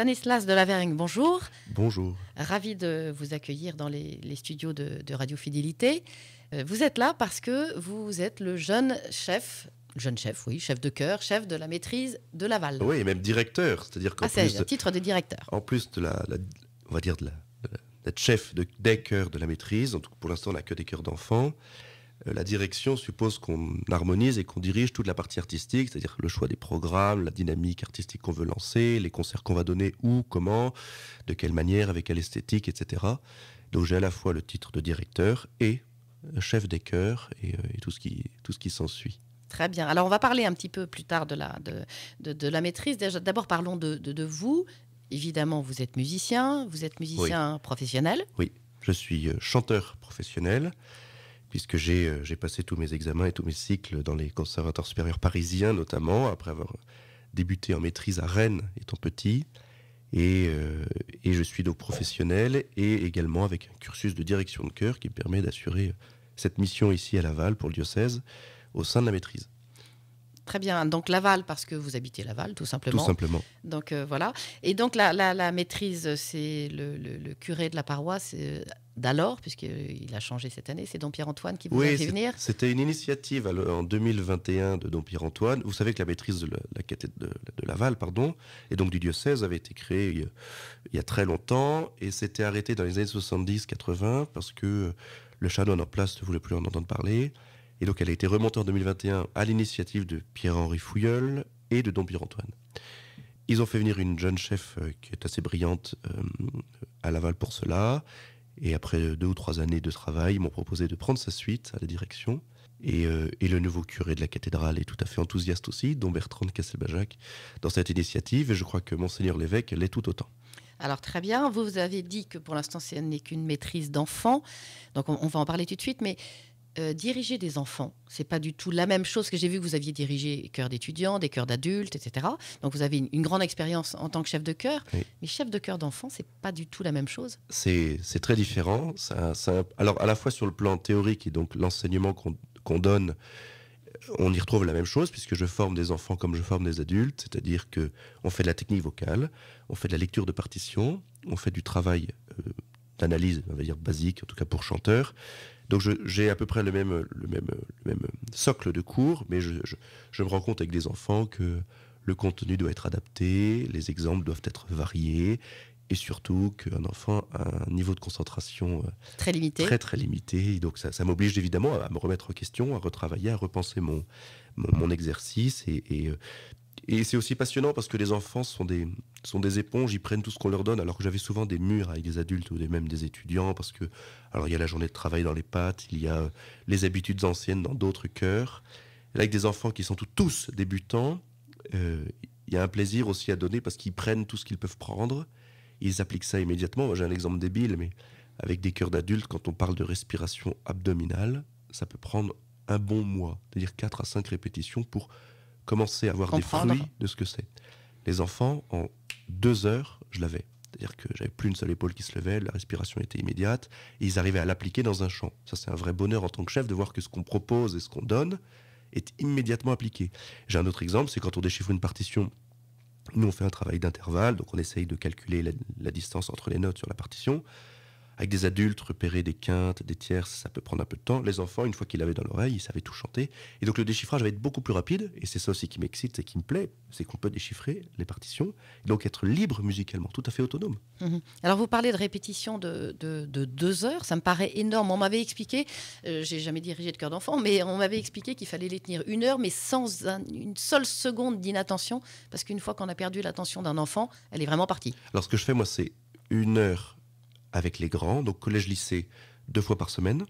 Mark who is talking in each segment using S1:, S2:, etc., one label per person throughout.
S1: Stanislas Delavergne, bonjour.
S2: Bonjour.
S1: Ravi de vous accueillir dans les studios de Radio Fidélité. Vous êtes là parce que vous êtes le chef de chœur, chef de la maîtrise de Laval.
S2: Oui, et même directeur, c'est-à-dire qu'en
S1: c'est
S2: plus,
S1: un titre de directeur.
S2: En plus de on va dire d'être chef des chœurs de la maîtrise, en tout cas pour l'instant on n'a que des chœurs d'enfants. La direction suppose qu'on harmonise et qu'on dirige toute la partie artistique, c'est-à-dire le choix des programmes, la dynamique artistique qu'on veut lancer, les concerts qu'on va donner, où, comment, de quelle manière, avec quelle esthétique, etc. Donc j'ai à la fois le titre de directeur et chef des chœurs et tout ce qui s'ensuit.
S1: Très bien. Alors on va parler un petit peu plus tard de la maîtrise. D'abord parlons de vous. Évidemment, vous êtes musicien oui. Professionnel.
S2: Oui, je suis chanteur professionnel, puisque j'ai passé tous mes examens et tous mes cycles dans les conservatoires supérieurs parisiens, notamment, après avoir débuté en maîtrise à Rennes, étant petit. Et je suis donc professionnel, et également avec un cursus de direction de chœur qui me permet d'assurer cette mission ici à Laval, pour le diocèse, au sein de la maîtrise.
S1: Très bien. Donc Laval, parce que vous habitez Laval, tout simplement.
S2: Tout simplement.
S1: Donc voilà. Et donc la maîtrise, c'est le curé de la paroisse d'alors, puisqu'il a changé cette année. C'est Dom Pierre-Antoine qui vous a fait venir.
S2: C'était une initiative en 2021 de Dom Pierre-Antoine. Vous savez que la maîtrise de la cathédrale de Laval, et donc du diocèse, avait été créée il y a très longtemps, et s'était arrêté dans les années 70-80 parce que le chanoine en place ne voulait plus en entendre parler. Et donc elle a été remontée en 2021 à l'initiative de Pierre-Henri Fouilleul et de Dom Pierre-Antoine. Ils ont fait venir une jeune chef qui est assez brillante à Laval pour cela. Et après 2 ou 3 années de travail, ils m'ont proposé de prendre sa suite à la direction. Et le nouveau curé de la cathédrale est tout à fait enthousiaste aussi, dont Bertrand de Castelbajac, dans cette initiative. Et je crois que Monseigneur l'évêque l'est tout autant.
S1: Alors très bien, vous avez dit que pour l'instant ce n'est qu'une maîtrise d'enfants. Donc on va en parler tout de suite, mais... diriger des enfants, c'est pas du tout la même chose que j'ai vu que vous aviez dirigé chœurs d'étudiants, des chœurs d'adultes, etc. Donc vous avez une grande expérience en tant que chef de chœur, oui. Mais chef de chœur d'enfants, c'est pas du tout la même chose.
S2: C'est très différent. Alors à la fois sur le plan théorique et donc l'enseignement qu'on donne, on y retrouve la même chose puisque je forme des enfants comme je forme des adultes, c'est-à-dire que on fait de la technique vocale, on fait de la lecture de partitions, on fait du travail d'analyse, on va dire basique, en tout cas pour chanteurs. Donc j'ai à peu près le même socle de cours, mais je me rends compte avec des enfants que le contenu doit être adapté, les exemples doivent être variés, et surtout qu'un enfant a un niveau de concentration
S1: très limité.
S2: Très limité. Et donc ça m'oblige évidemment à me remettre en question, à retravailler, à repenser mon exercice. Et c'est aussi passionnant parce que les enfants sont des éponges, ils prennent tout ce qu'on leur donne, alors que j'avais souvent des murs avec des adultes ou même des étudiants, parce que alors il y a la journée de travail dans les pattes, il y a les habitudes anciennes dans d'autres chœurs. Et là, avec des enfants qui sont tous débutants, il y a un plaisir aussi à donner parce qu'ils prennent tout ce qu'ils peuvent prendre, ils appliquent ça immédiatement. Moi, j'ai un exemple débile, mais avec des chœurs d'adultes, quand on parle de respiration abdominale, ça peut prendre un bon mois, c'est-à-dire 4 à 5 répétitions pour commencer à avoir des fruits de ce que c'est. Les enfants, en 2 heures, je l'avais. C'est-à-dire que j'avais plus une seule épaule qui se levait, la respiration était immédiate, et ils arrivaient à l'appliquer dans un chant. Ça, c'est un vrai bonheur en tant que chef de voir que ce qu'on propose et ce qu'on donne est immédiatement appliqué. J'ai un autre exemple, c'est quand on déchiffre une partition. Nous, on fait un travail d'intervalle, donc on essaye de calculer la distance entre les notes sur la partition. Avec des adultes, repérer des quintes, des tierces, ça peut prendre un peu de temps. Les enfants, une fois qu'ils l'avaient dans l'oreille, ils savaient tout chanter. Et donc le déchiffrage va être beaucoup plus rapide. Et c'est ça aussi qui m'excite et qui me plaît, c'est qu'on peut déchiffrer les partitions. Et donc être libre musicalement, tout à fait autonome.
S1: Alors vous parlez de répétition de 2 heures, ça me paraît énorme. On m'avait expliqué, j'ai jamais dirigé de chœur d'enfant, mais on m'avait expliqué qu'il fallait les tenir 1 heure, mais sans une seule seconde d'inattention. Parce qu'une fois qu'on a perdu l'attention d'un enfant, elle est vraiment partie.
S2: Alors ce que je fais, moi, c'est 1 heure avec les grands, donc collège-lycée 2 fois par semaine,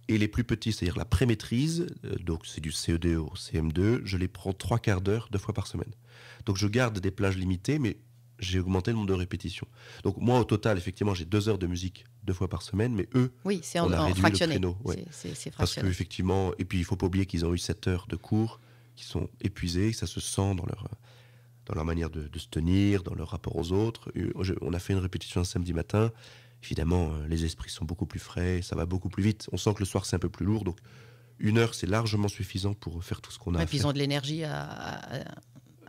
S2: et les plus petits, c'est-à-dire la pré-maîtrise, donc c'est du CE2 au CM2, je les prends 3 quarts d'heure 2 fois par semaine. Donc je garde des plages limitées, mais j'ai augmenté le nombre de répétitions. Donc moi, au total, effectivement, j'ai 2 heures de musique 2 fois par semaine, mais eux,
S1: oui,
S2: on a réduit
S1: fractionné.
S2: le créneau. Ouais.
S1: C'est fractionné.
S2: Parce qu'effectivement, et puis il ne faut pas oublier qu'ils ont eu 7 heures de cours, qui sont épuisés, ça se sent dans leur manière de se tenir, dans leur rapport aux autres. On a fait une répétition un samedi matin. Évidemment, les esprits sont beaucoup plus frais, ça va beaucoup plus vite. On sent que le soir, c'est un peu plus lourd. Donc, 1 heure, c'est largement suffisant pour faire tout ce qu'on a à faire.
S1: Et puis, ils ont de l'énergie à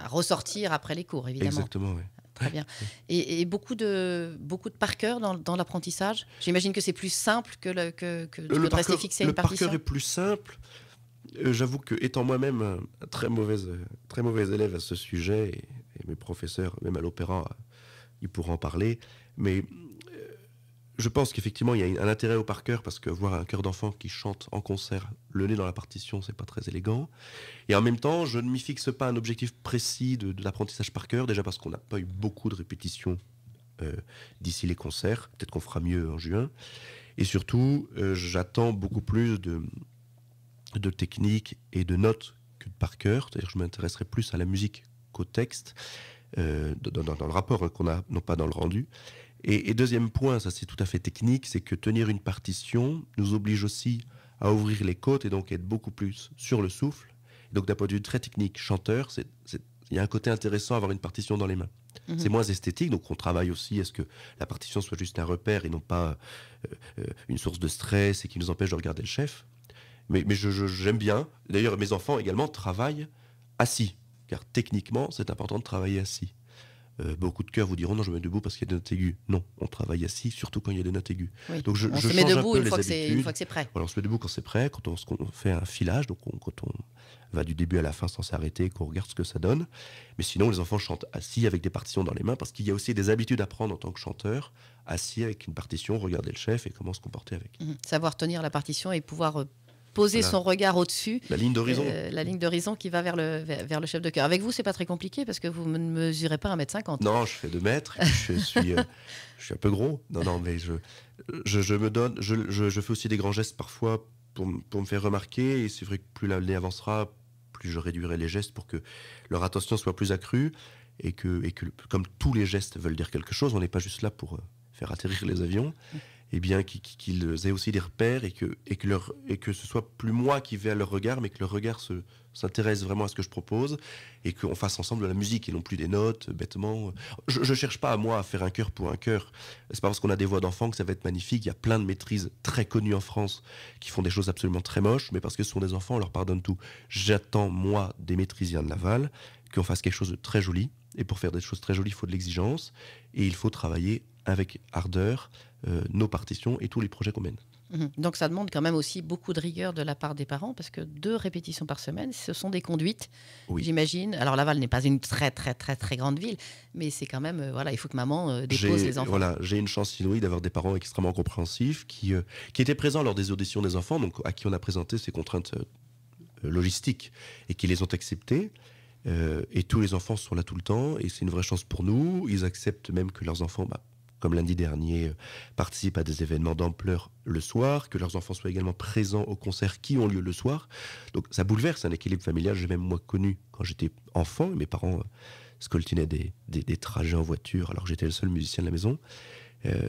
S1: ressortir après les cours, évidemment.
S2: Exactement, oui.
S1: très bien. Et beaucoup de par cœur dans l'apprentissage. J'imagine que c'est plus simple que de rester fixé à une partition.
S2: Le par cœur est plus simple. J'avoue que étant moi-même un très mauvais élève à ce sujet, et mes professeurs, même à l'opéra, ils pourront en parler, mais je pense qu'effectivement, il y a un intérêt au par cœur, parce que voir un chœur d'enfant qui chante en concert, le nez dans la partition, c'est pas très élégant. Et en même temps, je ne m'y fixe pas un objectif précis de l'apprentissage par cœur, déjà parce qu'on n'a pas eu beaucoup de répétitions d'ici les concerts. Peut-être qu'on fera mieux en juin. Et surtout, j'attends beaucoup plus de technique et de notes que de par cœur. C'est-à-dire que je m'intéresserai plus à la musique qu'au texte, dans le rapport qu'on a, non pas dans le rendu. Et deuxième point, ça c'est tout à fait technique, c'est que tenir une partition nous oblige aussi à ouvrir les côtes et donc être beaucoup plus sur le souffle. Donc d'un point de vue très technique, chanteur, il y a un côté intéressant à avoir une partition dans les mains. Mmh. C'est moins esthétique, donc on travaille aussi à ce que la partition soit juste un repère et non pas une source de stress et qui nous empêche de regarder le chef. Mais j'aime bien. D'ailleurs, mes enfants également travaillent assis, car techniquement, c'est important de travailler assis. Beaucoup de chœurs vous diront non, je me mets debout parce qu'il y a des notes aiguës. Non, on travaille assis, surtout quand il y a des notes aiguës.
S1: Oui.
S2: Donc
S1: on se met debout une fois que c'est prêt.
S2: Voilà, on se met debout quand c'est prêt, quand on fait un filage, donc quand on va du début à la fin sans s'arrêter, qu'on regarde ce que ça donne. Mais sinon, les enfants chantent assis avec des partitions dans les mains, parce qu'il y a aussi des habitudes à prendre en tant que chanteur, assis avec une partition, regarder le chef et comment se comporter avec.
S1: Savoir tenir la partition et pouvoir poser son regard au-dessus.
S2: La ligne d'horizon.
S1: La ligne d'horizon qui va vers le chef de chœur. Avec vous, c'est pas très compliqué parce que vous ne mesurez pas 1m50.
S2: Non, je fais 2 mètres. Je suis un peu gros. Non, mais je me donne. Je fais aussi des grands gestes parfois pour me faire remarquer. Et c'est vrai que plus l'année avancera, plus je réduirai les gestes pour que leur attention soit plus accrue. Et que comme tous les gestes veulent dire quelque chose, on n'est pas juste là pour faire atterrir les avions. Eh bien, qu'ils aient aussi des repères et que ce soit plus moi qui vais à leur regard, mais que leur regard s'intéresse vraiment à ce que je propose et qu'on fasse ensemble de la musique et non plus des notes, bêtement. Je cherche pas, moi, à faire un chœur pour un chœur. C'est pas parce qu'on a des voix d'enfants que ça va être magnifique. Il y a plein de maîtrises très connues en France qui font des choses absolument très moches, mais parce que ce sont des enfants, on leur pardonne tout. J'attends, moi, des maîtrisiens de Laval, qu'on fasse quelque chose de très joli. Et pour faire des choses très jolies, il faut de l'exigence et il faut travailler avec ardeur nos partitions et tous les projets qu'on mène.
S1: Donc ça demande quand même aussi beaucoup de rigueur de la part des parents, parce que 2 répétitions par semaine, ce sont des conduites, oui. J'imagine. Alors Laval n'est pas une très très très très grande ville, mais c'est quand même, il faut que maman dépose les enfants.
S2: Voilà, j'ai une chance inouïe d'avoir des parents extrêmement compréhensifs qui étaient présents lors des auditions des enfants, donc à qui on a présenté ces contraintes logistiques et qui les ont acceptées. Et tous les enfants sont là tout le temps et c'est une vraie chance pour nous. Ils acceptent même que leurs enfants, comme lundi dernier, participent à des événements d'ampleur le soir, que leurs enfants soient également présents aux concerts qui ont lieu le soir. Donc ça bouleverse un équilibre familial. J'ai même moi connu quand j'étais enfant, mes parents scoltinaient des trajets en voiture alors que j'étais le seul musicien de la maison.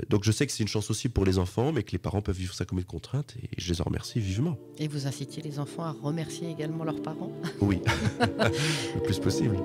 S2: Donc je sais que c'est une chance aussi pour les enfants, mais que les parents peuvent vivre ça comme une contrainte et je les en remercie vivement.
S1: Et vous incitiez les enfants à remercier également leurs parents ?
S2: Oui, le plus possible.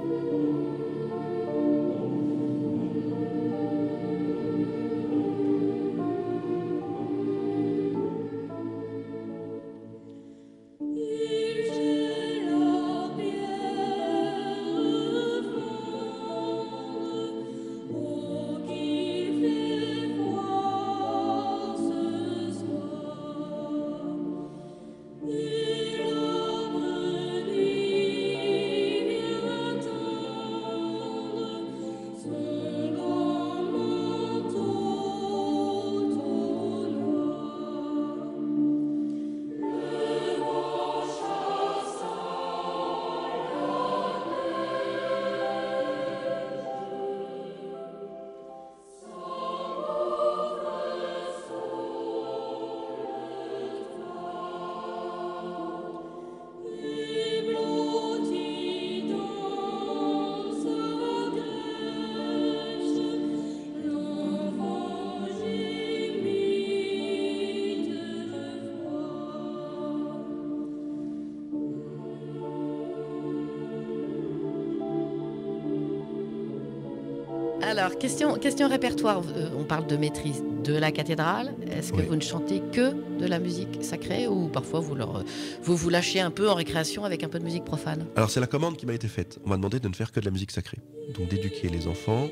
S1: Alors, question répertoire. On parle de maîtrise de la cathédrale. Est-ce que vous ne chantez que de la musique sacrée ou parfois vous lâchez un peu en récréation avec un peu de musique profane ?
S2: Alors, c'est la commande qui m'a été faite. On m'a demandé de ne faire que de la musique sacrée. Donc, d'éduquer les enfants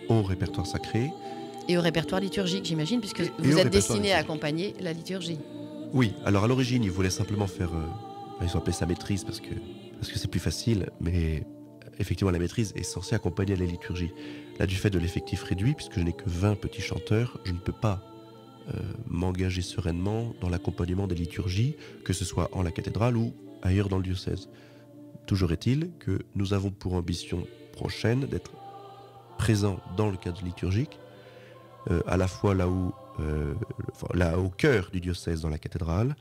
S2: au répertoire sacré.
S1: Et au répertoire liturgique, j'imagine, puisque
S2: Et
S1: vous
S2: au
S1: êtes
S2: répertoire
S1: destiné à
S2: liturgique.
S1: accompagner la liturgie.
S2: Oui, alors à l'origine, ils voulaient simplement faire... ils ont appelé ça maîtrise parce que c'est plus facile, mais effectivement, la maîtrise est censée accompagner la liturgie. Là, du fait de l'effectif réduit, puisque je n'ai que 20 petits chanteurs, je ne peux pas m'engager sereinement dans l'accompagnement des liturgies, que ce soit en la cathédrale ou ailleurs dans le diocèse. Toujours est-il que nous avons pour ambition prochaine d'être présents dans le cadre liturgique, à la fois là au cœur du diocèse dans la cathédrale,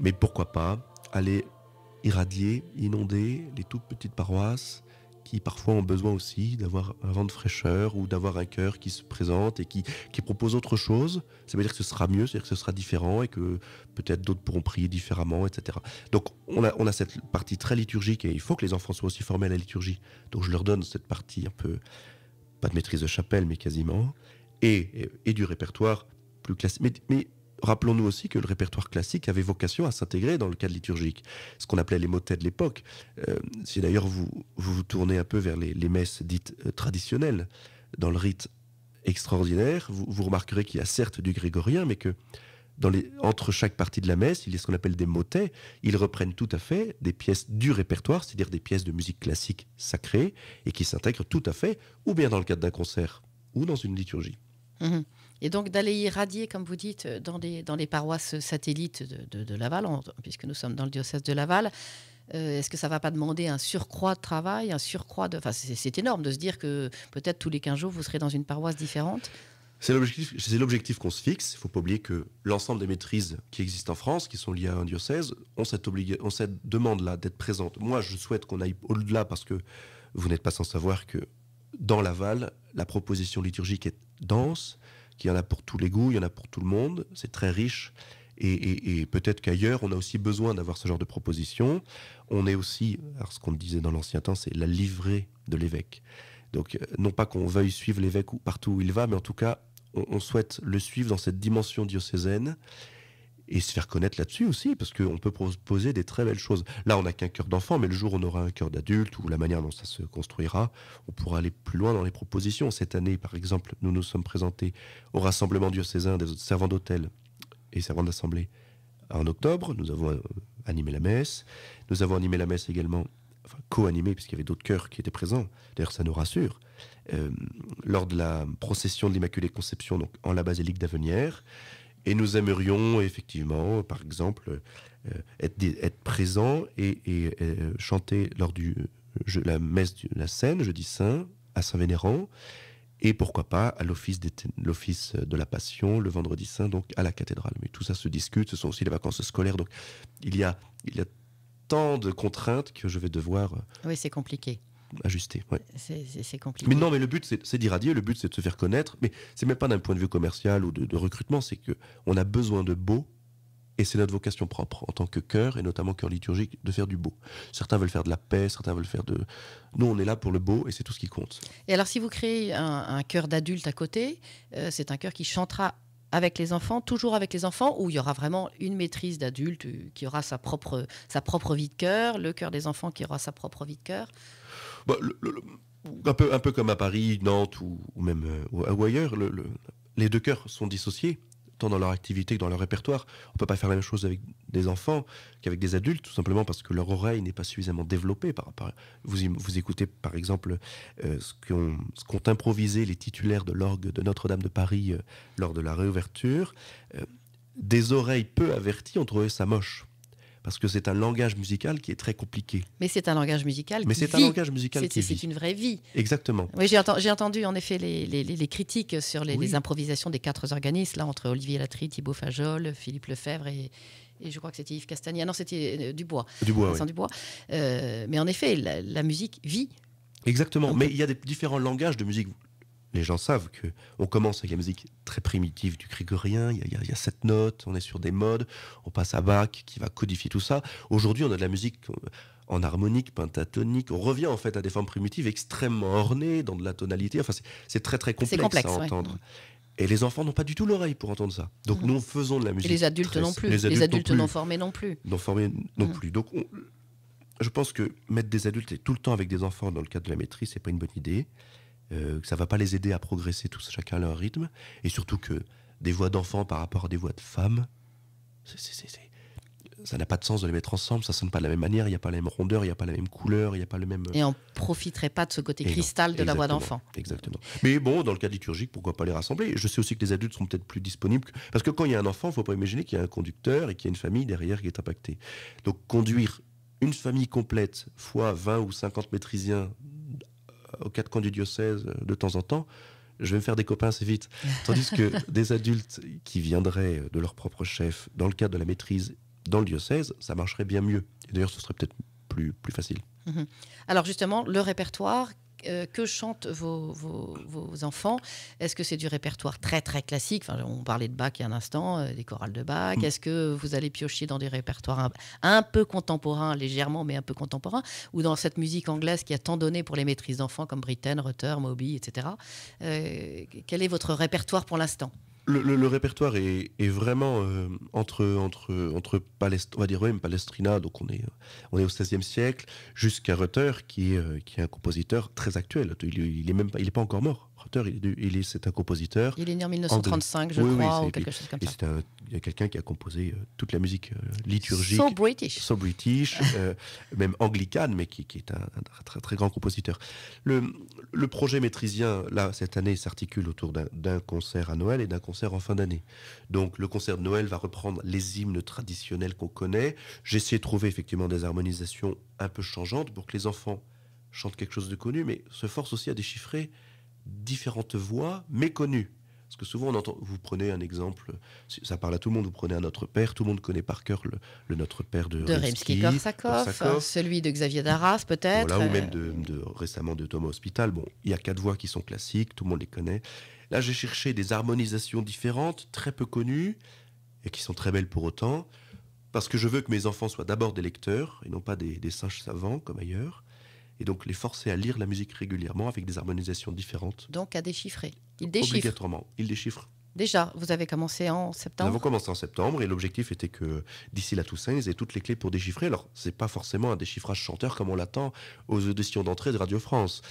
S2: mais pourquoi pas aller irradier, inonder les toutes petites paroisses qui parfois ont besoin aussi d'avoir un vent de fraîcheur ou d'avoir un chœur qui se présente et qui propose autre chose. Ça veut dire que ce sera mieux, c'est-à-dire que ce sera différent et que peut-être d'autres pourront prier différemment, etc. Donc on a cette partie très liturgique et il faut que les enfants soient aussi formés à la liturgie. Donc je leur donne cette partie un peu, pas de maîtrise de chapelle, mais quasiment, et du répertoire plus classique. Mais rappelons-nous aussi que le répertoire classique avait vocation à s'intégrer dans le cadre liturgique, ce qu'on appelait les motets de l'époque. Si d'ailleurs vous tournez un peu vers les messes dites traditionnelles, dans le rite extraordinaire, vous remarquerez qu'il y a certes du grégorien, mais que entre chaque partie de la messe, il y a ce qu'on appelle des motets. Ils reprennent tout à fait des pièces du répertoire, c'est-à-dire des pièces de musique classique sacrée, et qui s'intègrent tout à fait, ou bien dans le cadre d'un concert, ou dans une liturgie.
S1: Mhm. Et donc d'aller irradier, comme vous dites, dans les paroisses satellites de Laval, puisque nous sommes dans le diocèse de Laval, est-ce que ça ne va pas demander un surcroît de travail, Enfin, c'est énorme de se dire que peut-être tous les 15 jours, vous serez dans une paroisse différente.
S2: C'est l'objectif qu'on se fixe. Il ne faut pas oublier que l'ensemble des maîtrises qui existent en France, qui sont liées à un diocèse, ont cette demande-là d'être présente. Moi, je souhaite qu'on aille au-delà parce que vous n'êtes pas sans savoir que dans Laval, la proposition liturgique est dense, qu'il y en a pour tous les goûts, il y en a pour tout le monde, c'est très riche. Et peut-être qu'ailleurs, on a aussi besoin d'avoir ce genre de proposition. On est aussi, alors ce qu'on disait dans l'ancien temps, c'est la livrée de l'évêque. Donc, non pas qu'on veuille suivre l'évêque partout où il va, mais en tout cas, on souhaite le suivre dans cette dimension diocésaine et se faire connaître là-dessus aussi, parce qu'on peut proposer des très belles choses. Là, on n'a qu'un cœur d'enfant, mais le jour où on aura un cœur d'adulte, ou la manière dont ça se construira, on pourra aller plus loin dans les propositions. Cette année, par exemple, nous nous sommes présentés au rassemblement diocésain des servants d'hôtel et servants d'assemblée en octobre. Nous avons animé la messe. Nous avons animé la messe également, enfin co-animé, puisqu'il y avait d'autres chœurs qui étaient présents. D'ailleurs, ça nous rassure. Lors de la procession de l'Immaculée Conception, donc en la basilique d'Avenières. Et nous aimerions effectivement, par exemple, être présents et chanter lors la messe de la Seine, jeudi saint, à Saint-Vénérand, et pourquoi pas à l'office de la Passion, le vendredi saint, donc à la cathédrale. Mais tout ça se discute, ce sont aussi les vacances scolaires, donc il y a tant de contraintes que je vais devoir
S1: Oui, c'est compliqué.
S2: ajuster. Ouais.
S1: C'est compliqué.
S2: Mais non, mais le but, c'est d'irradier, le but, c'est de se faire connaître, mais c'est même pas d'un point de vue commercial ou de recrutement, c'est qu'on a besoin de beau, et c'est notre vocation propre, en tant que chœur, et notamment chœur liturgique, de faire du beau. Certains veulent faire de la paix, certains veulent faire de... Nous, on est là pour le beau, et c'est tout ce qui compte.
S1: Et alors, si vous créez un chœur d'adultes à côté, c'est un chœur qui chantera avec les enfants, toujours avec les enfants, ou il y aura vraiment une maîtrise d'adulte qui aura sa propre vie de chœur, le chœur des enfants qui aura sa propre vie de chœur?
S2: Bah, un peu comme à Paris, Nantes ou même ou ailleurs, les deux chœurs sont dissociés, tant dans leur activité que dans leur répertoire. On ne peut pas faire la même chose avec des enfants qu'avec des adultes, tout simplement parce que leur oreille n'est pas suffisamment développée par rapport à... Vous écoutez par exemple ce qu'ont improvisé les titulaires de l'orgue de Notre-Dame de Paris lors de la réouverture. Des oreilles peu averties ont trouvé ça moche. Parce que c'est un langage musical qui est très compliqué.
S1: Mais c'est un langage musical
S2: Mais
S1: qui
S2: c'est
S1: vit.
S2: Un langage musical qui vit.
S1: C'est une vraie vie.
S2: Exactement.
S1: Oui, j'ai entendu en effet les critiques sur les improvisations des 4 organistes, là, entre Olivier Latry, Thibaut Fajol, Philippe Lefebvre et je crois que c'était Yves Castagna. Non, c'était Dubois.
S2: Vincent
S1: Dubois. Mais en effet, la musique vit.
S2: Exactement. Donc, mais il y a des différents langages de musique. Les gens savent qu'on commence avec la musique très primitive du grégorien, il y a 7 notes, on est sur des modes, on passe à Bach qui va codifier tout ça. Aujourd'hui, on a de la musique en harmonique, pentatonique, on revient en fait à des formes primitives extrêmement ornées, dans de la tonalité, enfin c'est très très complexe à entendre. Ouais. Et les enfants n'ont pas du tout l'oreille pour entendre ça. Donc nous faisons de la musique.
S1: Et les adultes non plus, les adultes non formés non plus.
S2: Non formés non plus. Donc je pense que mettre des adultes tout le temps avec des enfants dans le cadre de la maîtrise, c'est pas une bonne idée. que ça ne va pas les aider à progresser tous chacun à leur rythme, et surtout que des voix d'enfants par rapport à des voix de femmes, ça n'a pas de sens de les mettre ensemble, ça sonne pas de la même manière, il n'y a pas la même rondeur, il n'y a pas la même couleur, il n'y a pas le même...
S1: Et on ne profiterait pas de ce côté
S2: Et
S1: cristal
S2: non,
S1: de la voix
S2: exactement,
S1: d'enfant.
S2: exactement. Mais bon, dans le cas liturgique, pourquoi pas les rassembler? Je sais aussi que les adultes sont peut-être plus disponibles, parce que quand il y a un enfant, il ne faut pas imaginer qu'il y a un conducteur et qu'il y a une famille derrière qui est impactée. Donc conduire une famille complète, fois 20 ou 50 métrisiens aux quatre coins du diocèse de temps en temps, je vais me faire des copains assez vite. Tandis que des adultes qui viendraient de leur propre chef, dans le cadre de la maîtrise dans le diocèse, ça marcherait bien mieux. Et d'ailleurs, ce serait peut-être plus facile.
S1: Mhm. Alors justement, le répertoire, que chantent vos enfants? Est-ce que c'est du répertoire très très classique? Enfin, on parlait de Bach il y a un instant, des chorales de Bach. Est-ce que vous allez piocher dans des répertoires un peu contemporains, légèrement, mais un peu contemporains, ou dans cette musique anglaise qui a tant donné pour les maîtrises d'enfants comme Britten, Rutter, Moby, etc. Quel est votre répertoire pour l'instant?
S2: Le répertoire est vraiment entre on va dire même Palestrina, donc on est au XVIe siècle, jusqu'à Rutter, qui est un compositeur très actuel. Il est pas encore mort. Rutter, c'est un compositeur.
S1: Il est né en 1935, je
S2: oui,
S1: crois,
S2: oui,
S1: ou quelque chose comme ça.
S2: Il y a quelqu'un qui a composé toute la musique liturgique.
S1: So British.
S2: So British, même anglicane, mais qui est un très, très grand compositeur. Le projet maîtrisien, là, cette année, s'articule autour d'un concert à Noël et d'un concert en fin d'année. Donc, le concert de Noël va reprendre les hymnes traditionnels qu'on connaît. J'ai essayé de trouver effectivement des harmonisations un peu changeantes pour que les enfants chantent quelque chose de connu, mais se forcent aussi à déchiffrer différentes voix méconnues. Parce que souvent, on entend, vous prenez un exemple, ça parle à tout le monde, vous prenez un Notre Père, tout le monde connaît par cœur le Notre Père de
S1: Rimsky-Korsakov, celui de Xavier Darras peut-être.
S2: Voilà, ou même récemment de Thomas Hospital. Bon, il y a 4 voix qui sont classiques, tout le monde les connaît. Là, j'ai cherché des harmonisations différentes, très peu connues, et qui sont très belles pour autant, parce que je veux que mes enfants soient d'abord des lecteurs, et non pas des singes savants, comme ailleurs. Et donc les forcer à lire la musique régulièrement avec des harmonisations différentes.
S1: Donc à déchiffrer. Ils déchiffrent.
S2: Obligatoirement, ils déchiffrent.
S1: Déjà, vous avez commencé en septembre?
S2: Nous avons commencé en septembre et l'objectif était que d'ici la Toussaint, ils aient toutes les clés pour déchiffrer. Alors, ce n'est pas forcément un déchiffrage chanteur comme on l'attend aux auditions d'entrée de Radio France.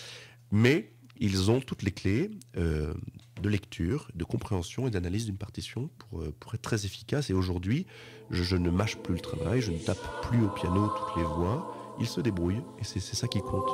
S2: Mais ils ont toutes les clés de lecture, de compréhension et d'analyse d'une partition pour être très efficace. Et aujourd'hui, je ne mâche plus le travail, je ne tape plus au piano toutes les voix. Ils se débrouillent et c'est ça qui compte.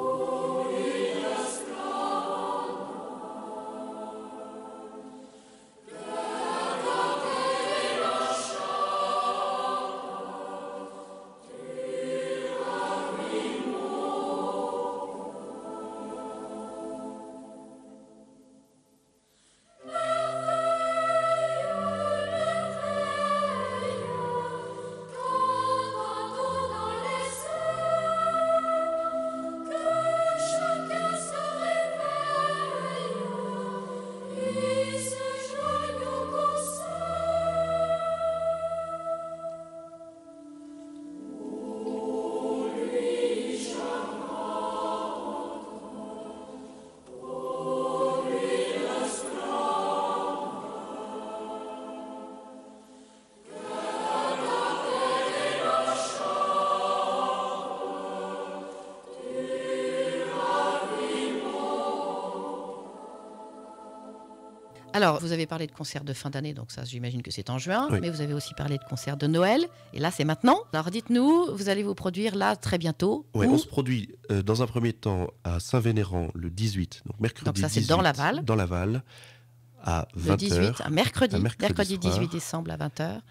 S1: Alors, vous avez parlé de concert de fin d'année, donc ça, j'imagine que c'est en juin,
S2: oui.
S1: Mais vous avez aussi parlé de concert de Noël, et là, c'est maintenant. Alors, dites-nous, vous allez vous produire là très bientôt.
S2: Oui, on se produit dans un premier temps à Saint-Vénéran le 18, donc mercredi 18.
S1: Donc ça, c'est dans Laval.
S2: Dans Laval, à 20h.
S1: Le 18, mercredi 18
S2: soir.
S1: décembre à 20h.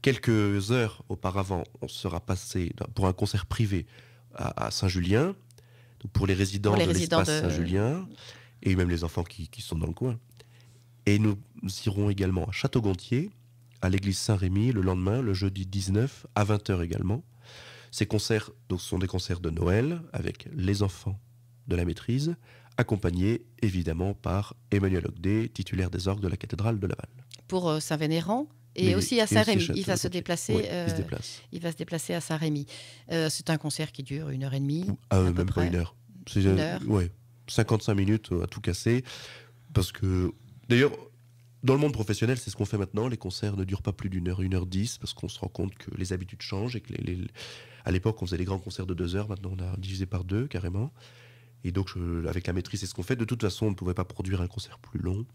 S2: Quelques heures auparavant, on sera passé pour un concert privé à Saint-Julien, donc pour les résidents de l'espace Saint-Julien, et même les enfants qui sont dans le coin. Et nous irons également à Château-Gontier, à l'église Saint-Rémy, le lendemain, le jeudi 19, à 20h également. Ces concerts donc, sont des concerts de Noël, avec les enfants de la maîtrise, accompagnés évidemment par Emmanuel Ogdet, titulaire des orgues de la cathédrale de Laval.
S1: Pour Saint-Vénéran et aussi à Saint-Rémy. Il va se déplacer.
S2: Oui, il se déplace.
S1: Il va se déplacer à Saint-Rémy. C'est un concert qui dure 1h30.
S2: Même pas 1 heure. C'est
S1: 1 heure.
S2: 55 minutes à tout casser. Parce que, d'ailleurs, dans le monde professionnel, c'est ce qu'on fait maintenant. Les concerts ne durent pas plus d'1 heure, 1h10, parce qu'on se rend compte que les habitudes changent. Et que à l'époque, on faisait les grands concerts de 2 heures. Maintenant, on a divisé par 2, carrément. Et donc, avec la maîtrise, c'est ce qu'on fait. De toute façon, on ne pouvait pas produire un concert plus long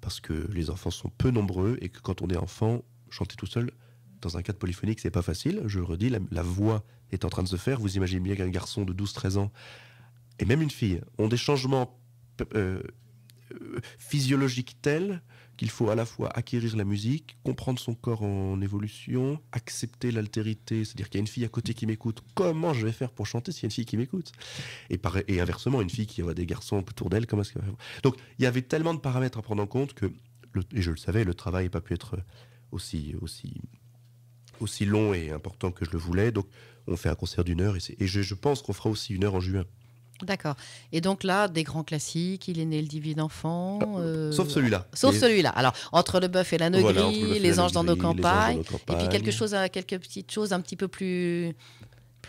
S2: parce que les enfants sont peu nombreux et que quand on est enfant, chanter tout seul, dans un cadre polyphonique, c'est pas facile. Je le redis, la voix est en train de se faire. Vous imaginez bien qu'un garçon de 12-13 ans et même une fille ont des changements physiologiques tels qu'il faut à la fois acquérir la musique, comprendre son corps en évolution, accepter l'altérité, c'est-à-dire qu'il y a une fille à côté qui m'écoute, comment je vais faire pour chanter s'il y a une fille qui m'écoute ? Et inversement, une fille qui voit des garçons autour d'elle, comment est-ce qu'elle va faire ? Donc il y avait tellement de paramètres à prendre en compte que, et je le savais, le travail n'a pas pu être aussi long et important que je le voulais. Donc on fait un concert d'1 heure et je pense qu'on fera aussi 1 heure en juin.
S1: D'accord. Et donc là, des grands classiques, Il est né le divin enfant.
S2: Sauf celui-là.
S1: Sauf celui-là. Alors, Entre le bœuf et la negrie,
S2: Voilà,
S1: Les anges dans nos campagnes. Et puis quelques petites choses un petit peu plus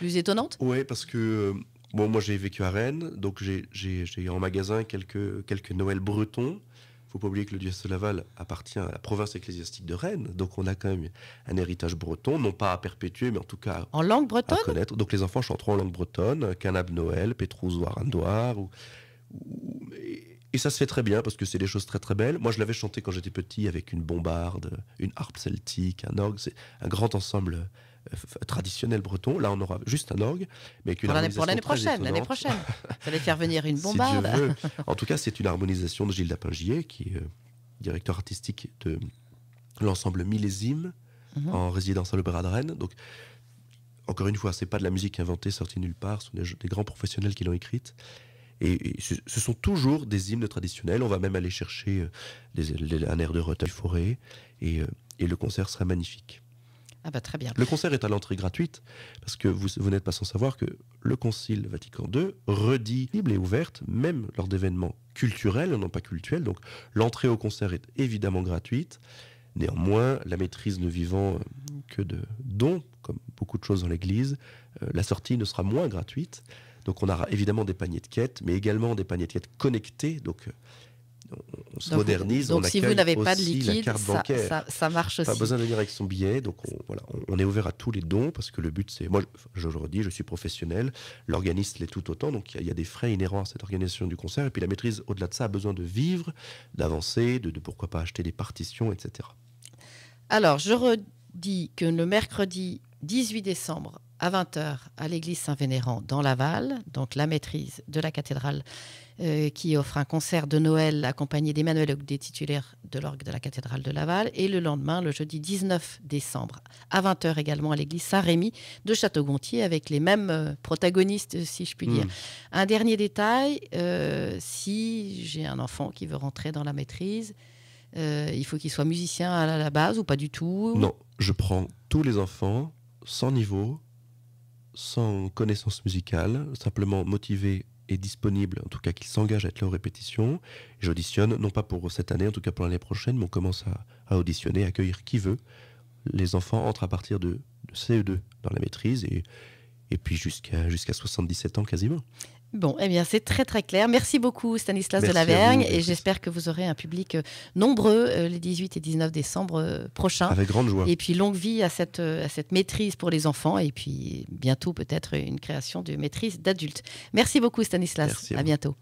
S1: étonnantes.
S2: Oui, parce que moi j'ai vécu à Rennes, donc j'ai en magasin quelques Noëls bretons. Il ne faut pas oublier que le diocèse de Laval appartient à la province ecclésiastique de Rennes, donc on a quand même un héritage breton, non pas à perpétuer, mais en tout cas
S1: en langue bretonne,
S2: à connaître. Donc les enfants chanteront en langue bretonne, Canab Noël, Pétrouse Arandoir, et ça se fait très bien parce que c'est des choses très très belles. Moi je l'avais chanté quand j'étais petit avec une bombarde, une harpe celtique, un orgue, c'est un grand ensemble traditionnel breton. Là on aura juste un orgue, mais avec une harmonisation
S1: l'année
S2: très
S1: prochaine.
S2: étonnante.
S1: L'année prochaine, vous allez faire venir une bombarde.
S2: Si Dieu veut. En tout cas, c'est une harmonisation de Gilles Lapingier, qui est directeur artistique de l'ensemble Millésime en résidence à l'Opéra de Rennes. Donc, encore une fois, c'est pas de la musique inventée, sortie nulle part. Ce sont des grands professionnels qui l'ont écrite. Et ce sont toujours des hymnes traditionnels. On va même aller chercher un air de Roteuil-Forêt. Et le concert sera magnifique.
S1: Ah bah très bien.
S2: Le concert est à l'entrée gratuite, parce que vous n'êtes pas sans savoir que le Concile Vatican II redit libre et ouverte, même lors d'événements culturels, non pas cultuels. Donc l'entrée au concert est évidemment gratuite. Néanmoins, la maîtrise ne vivant que de dons, comme beaucoup de choses dans l'Église, la sortie ne sera moins gratuite. Donc on aura évidemment des paniers de quêtes, mais également des paniers de quêtes connectés. Donc on se modernise.
S1: Donc si vous n'avez pas de liquide, ça marche aussi.
S2: Pas besoin de venir avec son billet. Donc on est ouvert à tous les dons parce que le but c'est, moi je le redis, je suis professionnel, l'organiste l'est tout autant, donc il y a des frais inhérents à cette organisation du concert. Et puis la maîtrise, au-delà de ça, a besoin de vivre, d'avancer, de pourquoi pas acheter des partitions, etc.
S1: Alors je redis que le mercredi 18 décembre à 20h à l'église Saint-Vénérand dans Laval, donc la maîtrise de la cathédrale qui offre un concert de Noël accompagné d'Emmanuel Hug, des titulaires de l'orgue de la cathédrale de Laval, et le lendemain, le jeudi 19 décembre, à 20h également à l'église Saint-Rémy de Château-Gontier, avec les mêmes protagonistes, si je puis dire. Un dernier détail, si j'ai un enfant qui veut rentrer dans la maîtrise, il faut qu'il soit musicien à la base ou pas du tout?
S2: Non, je prends tous les enfants, sans niveau, sans connaissance musicale, simplement motivés et disponible, en tout cas qu'ils s'engagent à être là aux répétitions. J'auditionne, non pas pour cette année, en tout cas pour l'année prochaine, mais on commence à auditionner, à accueillir qui veut. Les enfants entrent à partir de CE2 dans la maîtrise et puis jusqu'à 77 ans quasiment.
S1: Bon, eh bien, c'est très très clair. Merci beaucoup Stanislas
S2: Merci
S1: Delavergne,
S2: vous,
S1: et j'espère que vous aurez un public nombreux les 18 et 19 décembre prochains.
S2: Avec grande joie.
S1: Et puis longue vie à cette maîtrise pour les enfants, et puis bientôt peut-être une création de maîtrise d'adultes. Merci beaucoup Stanislas.
S2: Merci
S1: à bientôt.